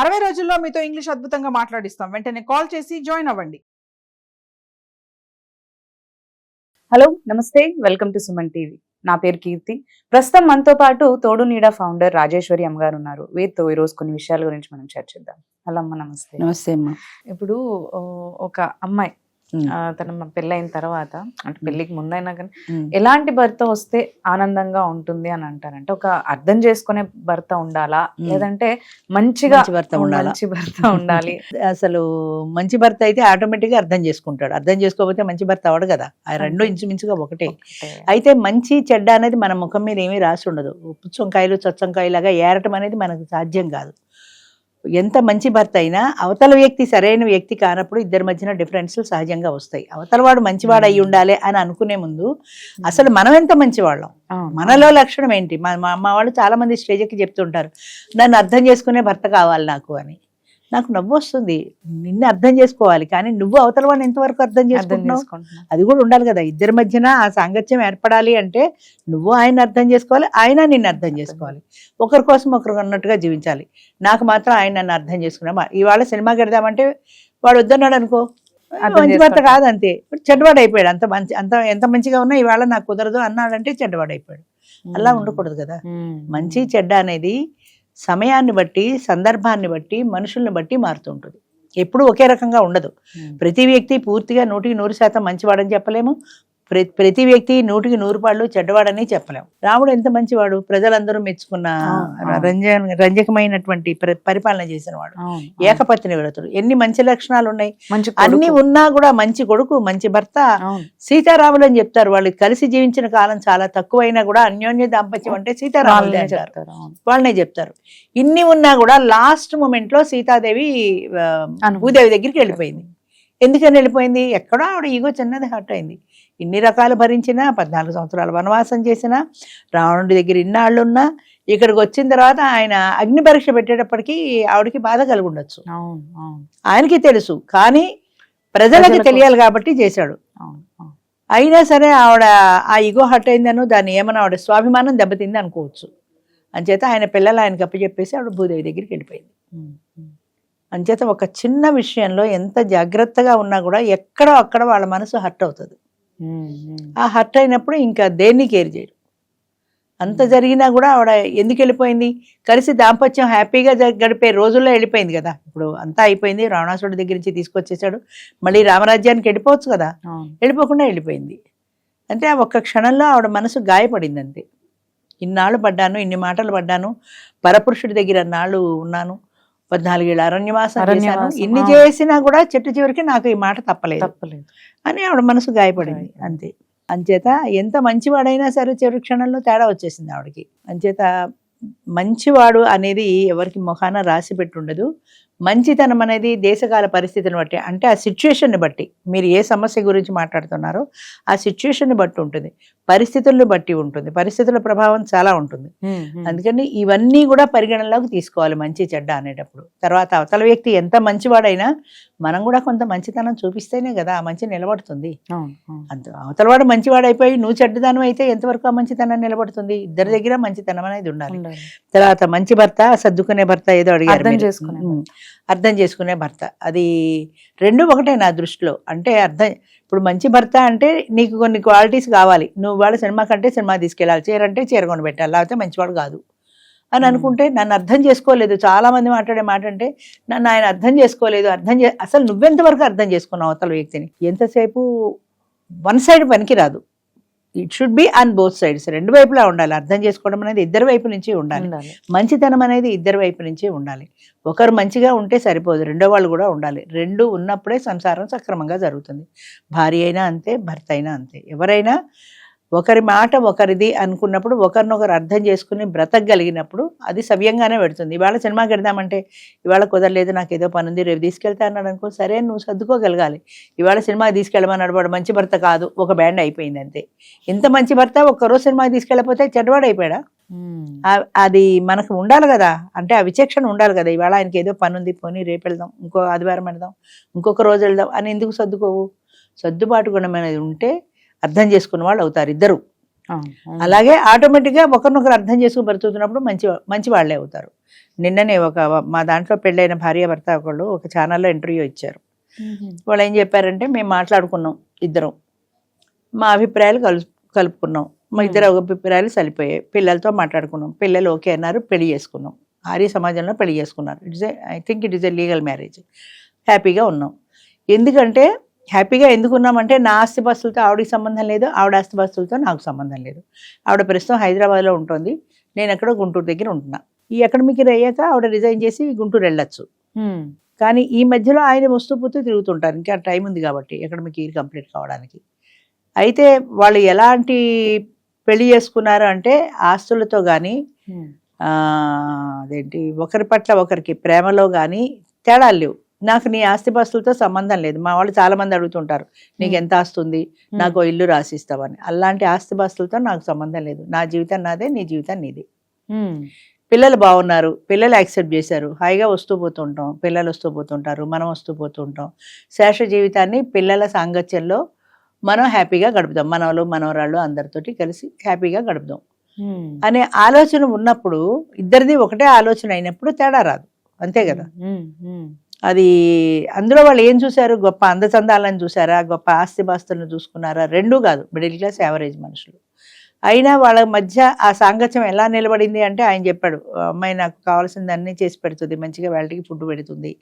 60 రోజుల్లో మీతో ఇంగ్లీష్ అద్భుతంగా మాట్లాడిస్తాం. వెంటనే కాల్ చేసి జాయిన్ అవ్వండి. హలో నమస్తే, వెల్కమ్ టు సుమన్ టీవీ. నా పేరు కీర్తి. ప్రస్తుతం మనతో పాటు తోడు నీడ ఫౌండర్ రాజేశ్వరి అమ్మగారు ఉన్నారు. వీరితో ఈరోజు కొన్ని విషయాల గురించి మనం చర్చిద్దాం. హలో అమ్మ, నమస్తే. నమస్తే అమ్మా. ఇప్పుడు ఒక అమ్మాయి తన పెళ్ళైన తర్వాత, అంటే పెళ్ళికి ముందైనా కానీ ఎలాంటి భర్త వస్తే ఆనందంగా ఉంటుంది అని అంటారంటే, ఒక అర్థం చేసుకునే భర్త ఉండాలా, లేదంటే మంచిగా మంచి భర్త ఉండాలి? అసలు మంచి భర్త అయితే ఆటోమేటిక్ గా అర్థం చేసుకుంటాడు. అర్థం చేసుకోకపోతే మంచి భర్త అవడు కదా. ఆ రెండు ఇంచుమించుగా ఒకటే. అయితే మంచి చెడ్డ అనేది మన ముఖం మీద ఏమీ రాసి ఉండదు. పుచ్చంకాయలు చొచ్చంకాయలాగా ఏరటం అనేది మనకు సాధ్యం కాదు. ఎంత మంచి భర్త అయినా అవతల వ్యక్తి సరైన వ్యక్తి కానప్పుడు ఇద్దరి మధ్యన డిఫరెన్స్లు సహజంగా వస్తాయి. అవతలవాడు మంచివాడు అయి ఉండాలి అని అనుకునే ముందు అసలు మనం ఎంత మంచివాళ్ళం, మనలో లక్షణం ఏంటి? మా వాళ్ళు చాలా మంది స్టేజ్కి చెప్తుంటారు, నన్ను అర్థం చేసుకునే భర్త కావాలి నాకు అని. నాకు నవ్వు వస్తుంది. నిన్ను అర్థం చేసుకోవాలి, కానీ నువ్వు అవతల వాడిని ఎంతవరకు అర్థం చేసుకుంటున్నావు? అది కూడా ఉండాలి కదా. ఇద్దరి మధ్యన ఆ సాంగత్యం ఏర్పడాలి అంటే నువ్వు ఆయన అర్థం చేసుకోవాలి, ఆయన నిన్ను అర్థం చేసుకోవాలి. ఒకరి కోసం ఒకరు అన్నట్టుగా జీవించాలి. నాకు మాత్రం ఆయన నన్ను అర్థం చేసుకున్నా. ఇవాళ సినిమాకి వెడదామంటే వాడు వద్దన్నాడు అనుకో, మంచి భర్త కాదంతే, చెడ్డవాడు అయిపోయాడు. ఎంత మంచిగా ఉన్నా ఇవాళ నాకు కుదరదు అన్నాడంటే చెడ్డవాడు అయిపోయాడు. అలా ఉండకూడదు కదా. మంచి చెడ్డ అనేది సమయాన్ని బట్టి, సందర్భాన్ని బట్టి, మనుషుల్ని బట్టి మారుతుంటుంది. ఎప్పుడు ఒకే రకంగా ఉండదు. ప్రతి వ్యక్తి పూర్తిగా 100% మంచివాడని చెప్పలేము. ప్రతి వ్యక్తి 100% చెడ్డవాడని చెప్పలేము. రాముడు ఎంత మంచివాడు, ప్రజలందరూ మెచ్చుకున్న రంజకమైనటువంటి పరిపాలన చేసిన వాడు, ఏకపత్ని వ్రతుడు. ఎన్ని మంచి లక్షణాలు ఉన్నాయి. అన్ని ఉన్నా కూడా మంచి కొడుకు, మంచి భర్త. సీతారాములు అని చెప్తారు. వాళ్ళు కలిసి జీవించిన కాలం చాలా తక్కువైనా కూడా అన్యోన్య దాంపత్యం అంటే సీతారాములు అంటారు, వాళ్ళనే చెప్తారు. ఇన్ని ఉన్నా కూడా లాస్ట్ మూమెంట్ లో సీతాదేవి భూదేవి దగ్గరికి వెళ్ళిపోయింది. ఎందుకని వెళ్ళిపోయింది? ఎక్కడో ఆవిడ ఈగో చిన్నది హర్ట్ అయింది. ఇన్ని రకాలు భరించినా, 14 సంవత్సరాలు వనవాసం చేసినా, రావణుడి దగ్గర ఇన్నాళ్ళున్నా, ఇక్కడికి వచ్చిన తర్వాత ఆయన అగ్ని పరీక్ష పెట్టేటప్పటికీ ఆవిడకి బాధ కలిగి ఉండొచ్చు. ఆయనకి తెలుసు, కానీ ప్రజలకి తెలియాలి కాబట్టి చేశాడు. అయినా సరే ఆవిడ ఆ ఈగో హర్ట్ అయిందను, దాన్ని ఏమన్నా ఆవిడ స్వాభిమానం దెబ్బతింది అనుకోవచ్చు. అంచేత ఆయన పిల్లలు ఆయనకి అప్పచెప్పేసి ఆవిడ భూదేవి దగ్గరికి వెళ్ళిపోయింది. అంచేత ఒక చిన్న విషయంలో ఎంత జాగ్రత్తగా ఉన్నా కూడా ఎక్కడో అక్కడ వాళ్ళ మనసు హర్ట్ అవుతుంది. ఆ హర్ట్ అయినప్పుడు ఇంకా దేన్ని కేర్ చేయరు. అంత జరిగినా కూడా ఆవిడ ఎందుకు వెళ్ళిపోయింది? కలిసి దాంపత్యం హ్యాపీగా గడిపే రోజుల్లో వెళ్ళిపోయింది కదా. ఇప్పుడు అంతా అయిపోయింది, రావణాసురుడి దగ్గర నుంచి తీసుకొచ్చేసాడు, మళ్ళీ రామరాజ్యానికి వెళ్ళిపోవచ్చు కదా. వెళ్ళిపోకుండా వెళ్ళిపోయింది. అంటే ఆ ఒక్క క్షణంలో ఆవిడ మనసు గాయపడింది అంతే. ఇన్నాళ్ళు పడ్డాను, ఇన్ని మాటలు పడ్డాను, పరపురుషుడి దగ్గర అన్నాళ్ళు ఉన్నాను, 14 ఏళ్ళ అరణ్యవాసం చేశాను, ఇన్ని చేసినా కూడా చెట్టు చివరికి నాకు ఈ మాట తప్పలేదు అని ఆవిడ మనసు గాయపడింది అంతే. అంచేత ఎంత మంచివాడైనా సరే చివరి క్షణంలో తేడా వచ్చేసింది ఆవిడకి. అంచేత మంచివాడు అనేది ఎవరికి మొఖాన రాసి పెట్టుండదు. మంచితనం అనేది దేశకాల పరిస్థితిని బట్టి, అంటే ఆ సిచ్యువేషన్ని బట్టి, మీరు ఏ సమస్య గురించి మాట్లాడుతున్నారో ఆ సిచ్యువేషన్ని బట్టి ఉంటుంది, పరిస్థితులను బట్టి ఉంటుంది, పరిస్థితుల ప్రభావం చాలా ఉంటుంది. అందుకని ఇవన్నీ కూడా పరిగణనలోకి తీసుకోవాలి మంచి చెడ్డ అనేటప్పుడు. తర్వాత అవతల వ్యక్తి ఎంత మంచివాడైనా మనం కూడా కొంత మంచితనం చూపిస్తేనే కదా ఆ మంచి నిలబడుతుంది. అంత అవతలవాడు మంచివాడు అయిపోయి నువ్వు చెడ్డదనం అయితే ఎంతవరకు ఆ మంచితనం నిలబడుతుంది? ఇద్దరి దగ్గర మంచితనం అనేది ఉండాలి. తర్వాత మంచి భర్త, సర్దుకునే భర్త, ఏదో అడిగారు, అర్థం చేసుకునే భర్త. అది రెండు ఒకటే నా దృష్టిలో. అంటే ఇప్పుడు మంచి భర్త అంటే నీకు కొన్ని క్వాలిటీస్ కావాలి. నువ్వు వాళ్ళ సినిమా కంటే సినిమా తీసుకెళ్ళాలి, చీరంటే చీర కొని పెట్టాలి, లేకపోతే మంచివాడు కాదు అని అనుకుంటే, నన్ను అర్థం చేసుకోలేదు. చాలా మంది మాట్లాడే మాట అంటే, నన్ను ఆయన అర్థం చేసుకోలేదు, అసలు నువ్వెంతవరకు అర్థం చేసుకున్నావు అవతల వ్యక్తిని? ఎంతసేపు వన్ సైడ్ పనికి రాదు. It should be on both sides. రెండు వైపులా ఉండాలి. అర్థం చేసుకోవడం అనేది ఇద్దరి వైపు నుంచి ఉండాలి. మంచితనం అనేది ఇద్దరి వైపు నుంచి ఉండాలి. ఒకరు మంచిగా ఉంటే సరిపోదు, రెండో వాళ్ళు కూడా ఉండాలి. రెండు ఉన్నప్పుడే సంసారం సక్రమంగా జరుగుతుంది. భార్య అయినా అంతే, భర్త అయినా అంతే. ఎవరైనా ఒకరి మాట ఒకరిది అనుకున్నప్పుడు, ఒకరినొకరు అర్థం చేసుకుని బ్రతకగలిగినప్పుడు అది సవ్యంగానే పెడుతుంది. ఇవాళ సినిమాకి వెళ్దామంటే, ఇవాళ కుదరలేదు, నాకు ఏదో పని ఉంది, రేపు తీసుకెళ్తా అన్నాడు అనుకో, సరే నువ్వు సర్దుకోగలగాలి. ఇవాళ సినిమాకి తీసుకెళ్ళమన్నాడు, వాడు మంచి భర్త కాదు, ఒక బ్యాండ్ అయిపోయింది అంతే. ఇంత మంచి భర్త ఒక్కరోజు సినిమాకి తీసుకెళ్ళకపోతే చెడ్డవాడు అయిపోయాడా? అది మనకు ఉండాలి కదా. అంటే ఆ విచక్షణ ఉండాలి కదా. ఇవాళ ఆయనకి ఏదో పని ఉంది, పోనీ రేపు వెళ్దాం, ఇంకో ఆదివారం వెళ్దాం, ఇంకొక రోజు వెళ్దాం అని ఎందుకు సర్దుకోవు? సర్దుబాటు గుణం అనేది ఉంటే అర్థం చేసుకున్న వాళ్ళు అవుతారు ఇద్దరు. అలాగే ఆటోమేటిక్గా ఒకరినొకరు అర్థం చేసుకుని బ్రతుకుతున్నప్పుడు మంచి వాళ్ళే అవుతారు. నిన్ననే మా దాంట్లో పెళ్ళైన భార్య భర్త ఒకళ్ళు ఒక ఛానల్లో ఇంటర్వ్యూ ఇచ్చారు. వాళ్ళు ఏం చెప్పారంటే, మేము మాట్లాడుకున్నాం ఇద్దరం, మా అభిప్రాయాలు కలుపుకున్నాం, మా ఇద్దరు అభిప్రాయాలు సరిపోయాయి, పిల్లలతో మాట్లాడుకున్నాం, పిల్లలు ఓకే అన్నారు, పెళ్లి చేసుకున్నాం. ఆర్య సమాజంలో పెళ్లి చేసుకున్నారు. I think it is a legal marriage. హ్యాపీగా ఉన్నాం. ఎందుకంటే హ్యాపీగా ఎందుకున్నామంటే, నా ఆస్తిపాస్తులతో ఆవిడకి సంబంధం లేదు, ఆవిడ ఆస్తిపాస్తులతో నాకు సంబంధం లేదు. ఆవిడ ప్రస్తుతం హైదరాబాద్లో ఉంటుంది, నేను ఎక్కడో గుంటూరు దగ్గర ఉంటున్నా. ఈ అకాడమిక్ ఇయర్ అయ్యాక ఆవిడ రిజైన్ చేసి గుంటూరు వెళ్ళొచ్చు. కానీ ఈ మధ్యలో ఆయన వస్తూ పోతూ తిరుగుతుంటారు, ఇంకా టైం ఉంది కాబట్టి అకాడమిక్ ఇయర్ కంప్లీట్ కావడానికి. అయితే వాళ్ళు ఎలాంటి పెళ్లి చేసుకున్నారు అంటే, ఆస్తులతో కానీ అదేంటి ఒకరి పట్ల ఒకరికి ప్రేమలో కానీ తేడాలు లేవు. నాకు నీ ఆస్తిపాస్తులతో సంబంధం లేదు. మా వాళ్ళు చాలా మంది అడుగుతుంటారు, నీకు ఎంత ఆస్తుంది, నాకు ఇల్లు రాసిస్తావని. అలాంటి ఆస్తిపాస్తులతో నాకు సంబంధం లేదు. నా జీవితం నాదే, నీ జీవితం నీదే. పిల్లలు బాగున్నారు, పిల్లలు యాక్సెప్ట్ చేశారు, హాయిగా వస్తూ పోతుంటాం, పిల్లలు వస్తూ పోతుంటారు, మనం వస్తూ పోతుంటాం. శేష జీవితాన్ని పిల్లల సాంగత్యంలో మనం హ్యాపీగా గడుపుదాం, మనవలు మనవరాళ్ళు అందరితోటి కలిసి హ్యాపీగా గడుపుదాం అనే ఆలోచన ఉన్నప్పుడు, ఇద్దరిది ఒకటే ఆలోచన అయినప్పుడు తేడా రాదు. అంతే కదా. అది అందులో వాళ్ళు ఏం చూశారు, గొప్ప అందచందాలను చూసారా, గొప్ప ఆస్తిపాస్తులను చూసుకున్నారా? రెండూ కాదు, మిడిల్ క్లాస్ యావరేజ్ మనుషులు. అయినా వాళ్ళ మధ్య ఆ సాంగత్యం ఎలా నిలబడింది అంటే, ఆయన చెప్పాడు, అమ్మాయి నాకు కావాల్సింది అన్నీ చేసి పెడుతుంది, మంచిగా వాళ్ళకి ఫుడ్ పెడుతుంది,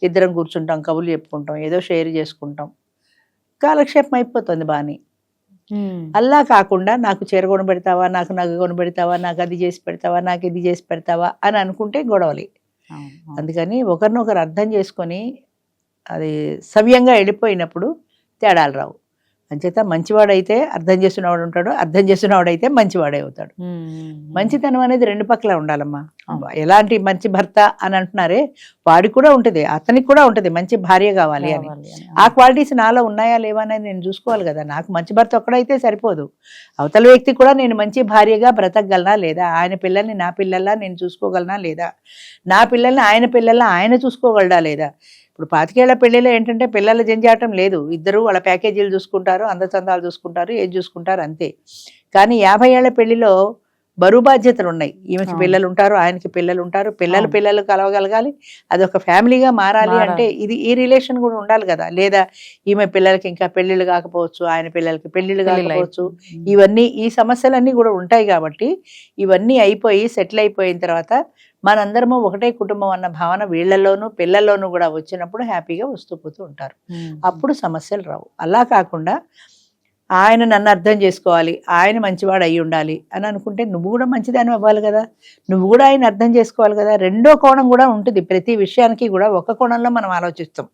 ఇద్దరం కూర్చుంటాం, కబుర్లు చెప్పుకుంటాం, ఏదో షేర్ చేసుకుంటాం, కాలక్షేపం అయిపోతుంది బాని. అలా కాకుండా నాకు చీర కొని పెడతావా, నాకు నగ కొని పెడతావా, నాకు అది చేసి పెడతావా, నాకు ఇది చేసి పెడతావా అని అనుకుంటే గొడవలి. అందుకని ఒకరినొకరు అర్థం చేసుకొని అది సవ్యంగా వెళ్ళిపోయినప్పుడు తేడాలు రావు. అంచేత మంచివాడైతే అర్థం చేస్తున్నవాడు ఉంటాడు, అర్థం చేస్తున్నవాడైతే మంచివాడే అవుతాడు. మంచితనం అనేది రెండు పక్కల ఉండాలమ్మా. ఎలాంటి మంచి భర్త అని అంటున్నారే, వాడికి కూడా ఉంటుంది, అతనికి కూడా ఉంటుంది మంచి భార్య కావాలి అని. ఆ క్వాలిటీస్ నాలో ఉన్నాయా లేవా అనేది నేను చూసుకోవాలి కదా. నాకు మంచి భర్త ఒక్కడైతే సరిపోదు, అవతల వ్యక్తి కూడా నేను మంచి భార్యగా బ్రతకగలనా లేదా, ఆయన పిల్లల్ని నా పిల్లల్లా నేను చూసుకోగలనా లేదా, నా పిల్లల్ని ఆయన పిల్లల్లా ఆయన చూసుకోగలడా లేదా. ఇప్పుడు 25 ఏళ్ల పెళ్లిలో ఏంటంటే పిల్లల జంజాటం లేదు, ఇద్దరు వాళ్ళ ప్యాకేజీలు చూసుకుంటారు, అందచందాలు చూసుకుంటారు, ఏది చూసుకుంటారు అంతే. కానీ 50 ఏళ్ల పెళ్లిలో బరువు బాధ్యతలు ఉన్నాయి. ఈమెకి పిల్లలు ఉంటారు, ఆయనకి పిల్లలు ఉంటారు, పిల్లలు కలవగలగాలి, అదొక ఫ్యామిలీగా మారాలి అంటే ఈ రిలేషన్ కూడా ఉండాలి కదా. లేదా ఈమె పిల్లలకి ఇంకా పెళ్లిళ్ళు కాకపోవచ్చు, ఆయన పిల్లలకి పెళ్లిళ్ళు కాకపోవచ్చు, ఇవన్నీ ఈ సమస్యలన్నీ కూడా ఉంటాయి. కాబట్టి ఇవన్నీ అయిపోయి సెటిల్ అయిపోయిన తర్వాత మనందరము ఒకటే కుటుంబం అన్న భావన వీళ్ళల్లోనూ పిల్లల్లోనూ కూడా వచ్చినప్పుడు హ్యాపీగా వస్తూ పోతూ ఉంటారు. అప్పుడు సమస్యలు రావు. అలా కాకుండా ఆయన నన్ను అర్థం చేసుకోవాలి, ఆయన మంచివాడు అయి ఉండాలి అని అనుకుంటే నువ్వు కూడా మంచిదాని అవ్వాలి కదా, నువ్వు కూడా ఆయన అర్థం చేసుకోవాలి కదా. రెండో కోణం కూడా ఉంటుంది, ప్రతి విషయానికి కూడా ఒక కోణంలో మనం ఆలోచిస్తాం,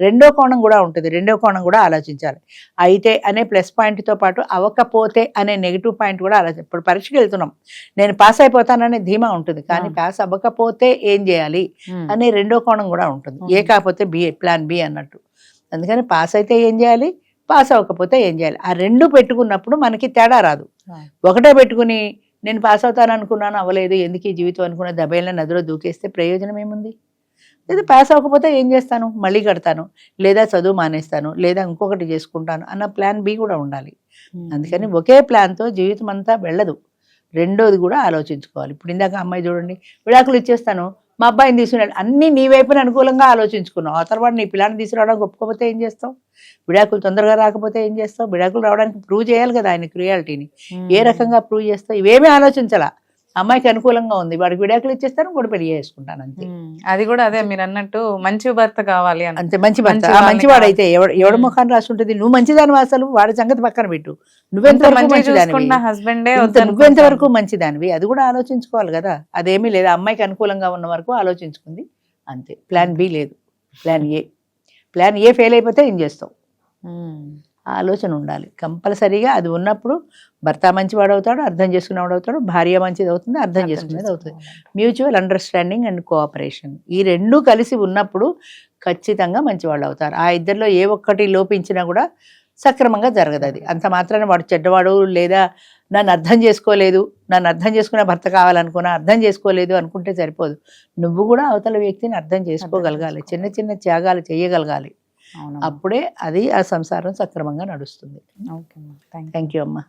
రెండో కోణం కూడా ఉంటుంది, రెండో కోణం కూడా ఆలోచించాలి. అయితే అనే ప్లస్ పాయింట్తో పాటు అవ్వకపోతే అనే నెగిటివ్ పాయింట్ కూడా ఆలోచించాలి. ఇప్పుడు పరీక్షకి వెళ్తున్నాం, నేను పాస్ అయిపోతాననే ధీమా ఉంటుంది, కానీ పాస్ అవ్వకపోతే ఏం చేయాలి అనే రెండో కోణం కూడా ఉంటుంది. ఏ కాకపోతే బి, ప్లాన్ బి అన్నట్టు. అందుకని పాస్ అయితే ఏం చేయాలి, పాస్ అవ్వకపోతే ఏం చేయాలి, ఆ రెండు పెట్టుకున్నప్పుడు మనకి తేడా రాదు. ఒకటే పెట్టుకుని నేను పాస్ అవుతాను అనుకున్నాను, అవ్వలేదు, ఎందుకు ఈ జీవితం అనుకున్న దెబ్బైన నదిలో దూకేస్తే ప్రయోజనం ఏముంది. లేదా పాస్ అవ్వకపోతే ఏం చేస్తాను, మళ్ళీ కడతాను, లేదా చదువు మానేస్తాను, లేదా ఇంకొకటి చేసుకుంటాను అన్న ప్లాన్ బి కూడా ఉండాలి. అందుకని ఒకే ప్లాన్తో జీవితం అంతా వెళ్ళదు, రెండోది కూడా ఆలోచించుకోవాలి. ఇప్పుడు ఇందాక అమ్మాయి చూడండి, విడాకులు ఇచ్చేస్తాను, మా అబ్బాయిని తీసుకున్నాడు, అన్నీ నీ వైపున అనుకూలంగా ఆలోచించుకున్నావు, ఆ తర్వాత నీ పిల్లాన్ని తీసుకురావడానికి ఒప్పుకోకపోతే ఏం చేస్తావు, విడాకులు తొందరగా రాకపోతే ఏం చేస్తావు, విడాకులు రావడానికి ప్రూవ్ చేయాలి కదా ఆయన క్రియాలిటీని, ఏ రకంగా ప్రూవ్ చేస్తావు, ఇవేమీ ఆలోచించాలా. అమ్మాయికి అనుకూలంగా ఉంది, వాడికి విడాకులు ఇచ్చేస్తాను, కూడా పెళ్లి చేసుకుంటాను అంతే. అది కూడా అదే మీరు అన్నట్టు మంచి భర్త కావాలి అంతే, మంచి భర్త. ఆ మంచివాడైతే ఎవడ ముఖాన్ని రాసి ఉంటుంది, నువ్వు మంచిదాని అసలు, వాడి సంగతి పక్కన పెట్టు, నువ్వెంతవరకు మంచిదానివి అది కూడా ఆలోచించుకోవాలి కదా. అదేమీ లేదు, అమ్మాయికి అనుకూలంగా ఉన్న వరకు ఆలోచించుకుంది అంతే. ప్లాన్ బి లేదు, ప్లాన్ ఏ ఫెయిల్ అయిపోతే ఏం చేస్తావు, ఆలోచన ఉండాలి కంపల్సరీగా. అది ఉన్నప్పుడు భర్త మంచివాడు అవుతాడు, అర్థం చేసుకునేవాడు అవుతాడు, భార్య మంచిది అవుతుంది, అర్థం చేసుకునేది అవుతుంది. మ్యూచువల్ అండర్స్టాండింగ్ అండ్ కోఆపరేషన్, ఈ రెండూ కలిసి ఉన్నప్పుడు ఖచ్చితంగా మంచివాళ్ళు అవుతారు. ఆ ఇద్దరిలో ఏ ఒక్కటి లోపించినా కూడా సక్రమంగా జరగదు. అది అంత మాత్రాన వాడు చెడ్డవాడు, లేదా నన్ను అర్థం చేసుకోలేదు, నన్ను అర్థం చేసుకునే భర్త కావాలనుకున్నా అర్థం చేసుకోలేదు అనుకుంటే సరిపోదు. నువ్వు కూడా అవతల వ్యక్తిని అర్థం చేసుకోగలగాలి, చిన్న చిన్న త్యాగాలు చేయగలగాలి. అప్పుడే అది ఆ సంసారం సక్రమంగా నడుస్తుంది. ఓకే, థ్యాంక్ యూ అమ్మా.